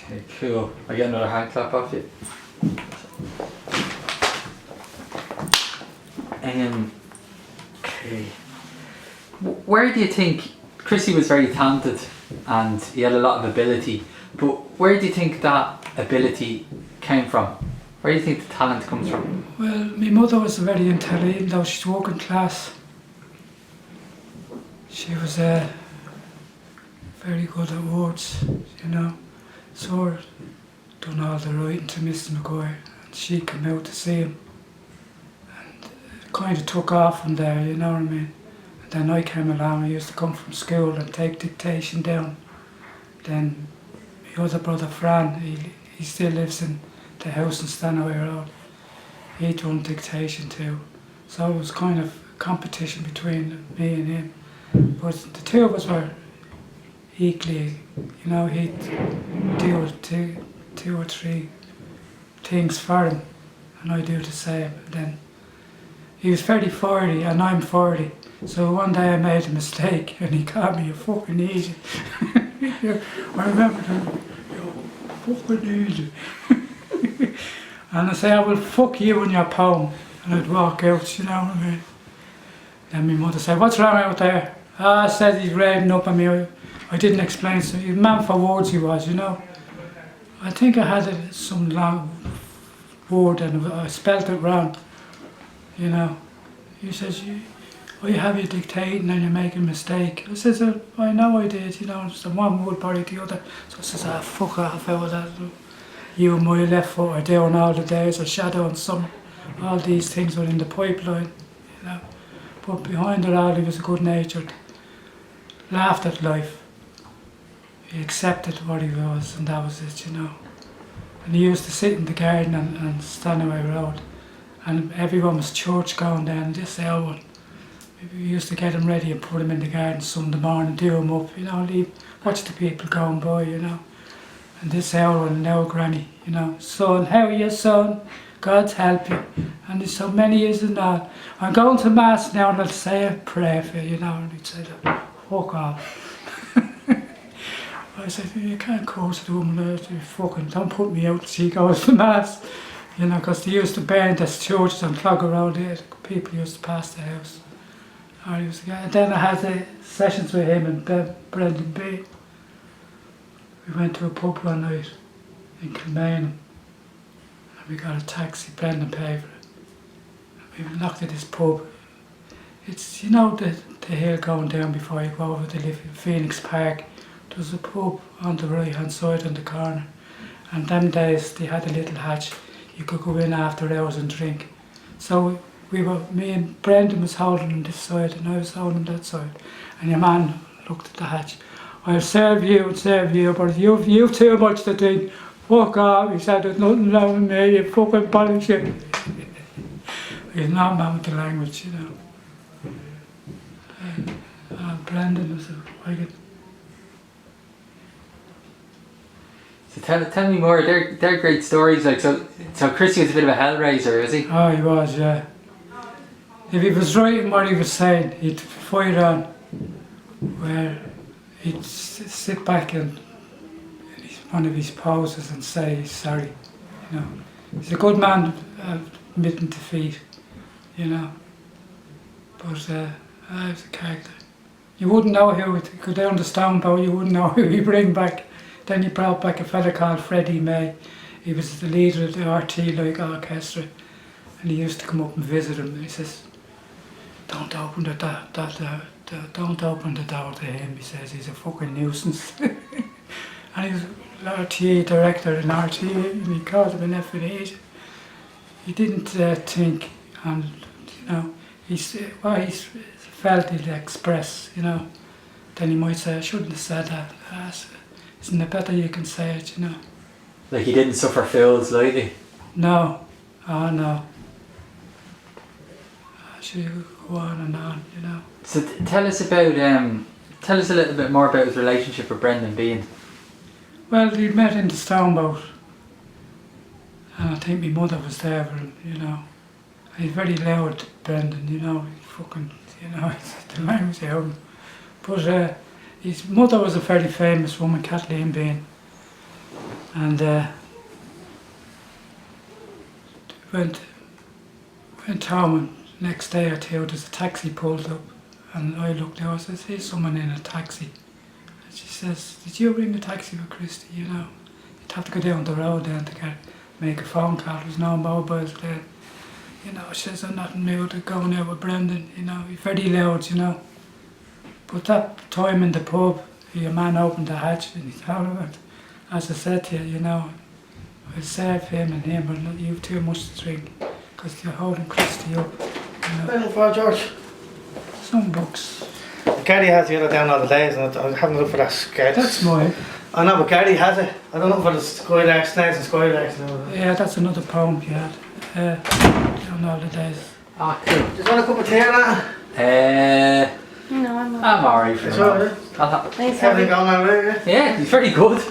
Okay, cool. I get another hand clap off you. Okay. Where do you think Chrissy was very talented and he had a lot of ability, but where do you think that ability came from? Where do you think the talent comes from? Well, my mother was very intelligent, even though she's working class. She was very good at words, you know. So done all the writing to Mr. McGuire, and she came out to see him. And it kind of took off from there, you know what I mean. And then I came along. I used to come from school and take dictation down. Then my other brother Fran, he still lives in the house in Stanaway Road. He done dictation too. So it was kind of competition between me and him. But the two of us were equally, you know, he'd do two or three things for him and I do the same. And then he was 40 and I'm 40. So one day I made a mistake and he called me a fucking idiot. I remember him, you fucking idiot. And I say, I will fuck you and your poem. And I'd walk out, you know what I mean. Then my mother said, what's wrong out there? I said he's raving up on me. I didn't explain, so he's a man for words he was, you know. I think I had some long word and I spelt it wrong, you know. He says, you have you dictating and you're making a mistake. I says, I know I did, you know, just one word body the other. So I says, fuck off out of that. You and my left foot are down all the days, a shadow and summer. All these things were in the pipeline, you know. But behind it all, he was good-natured, laughed at life. He accepted what he was, and that was it, you know. And he used to sit in the garden and Stanaway Road, and everyone was church going down this hour. We used to get him ready and put him in the garden Sunday morning, do him up, you know, watch the people going by, you know. And this hour and now granny, you know, son, how are you, son? God's help you. And there's so many years in that. I'm going to mass now and I'll say a prayer for you, you know, and he'd say that, fuck off. I said, you can't curse the woman, you fucking don't put me out, she goes to mass. You know, because they used to burn the churches and clog around there, people used to pass the house. And then I had the sessions with him and Brendan B. We went to a pub one night in Kilmainham and we got a taxi, Brendan paid for it. And we knocked at this pub. It's, you know, the hill going down before you go over to Phoenix Park. There's a pub on the right hand side on the corner. And them days they had a little hatch. You could go in after hours and drink. So me and Brendan was holding him this side and I was holding him that side. And your man looked at the hatch. I'll serve you and serve you, but you've too much to drink. Fuck off, he said, there's nothing wrong with me, you fucking bullshit. He's not man with the language, you know. And Brendan was a wicked. So tell me more, they're great stories, like, so Chrissy was a bit of a hellraiser, is he? Oh, he was, yeah. If he was right in what he was saying, he'd fight on, where he'd sit back in one of his poses and say he's sorry, you know. He's a good man, admitting defeat, you know. But he was a character. You wouldn't know who would go down the stone boat, you wouldn't know who he'd bring back. Then he brought back a fella called Freddie May. He was the leader of the RT like orchestra, and he used to come up and visit him. And he says, "Don't open the don't open the door to him." He says he's a fucking nuisance. And he was an RTA director in RTA, and he called him an effing. He didn't think, and you know, he felt he'd express, you know. Then he might say, "I shouldn't have said that." Isn't it better you can say it, you know? Like he didn't suffer fools lightly? No. Oh no. Should go on, you know. So tell us about, tell us a little bit more about his relationship with Brendan Behan. Well, he met in the Stoneboat. And I think my mother was there with him, you know. He's very loud, Brendan, you know. He fucking, you know, the language out. But his mother was a very famous woman, Kathleen Behan. And went home, and next day or two there's a taxi pulled up, and I looked out, I says, here's someone in a taxi. And she says, did you ring the taxi for Christy? You know, you'd have to go down the road then to make a phone call. There was no mobiles then. You know, she says, I'm not in the mood of going out with Brendan, you know, he's very loud, you know. But that time in the pub, your man opened the hatch and he told her, as I said to you, you know, I'll serve him and him, but not you too much to drink, because you're holding Christy up, you know. Well, for George. Some books. Gary has the other down all the days, and I haven't looked for that sketch. That's mine. I know, but Gary has it. I don't know for the skylarks, snails and skylarks. Yeah, that's another poem you had. Down all the days. Ah, cool. Just want a cup of tea or that? No, I'm I'm alright for It's now. alright. Thanks, Everything going on right? Yeah, he's very good.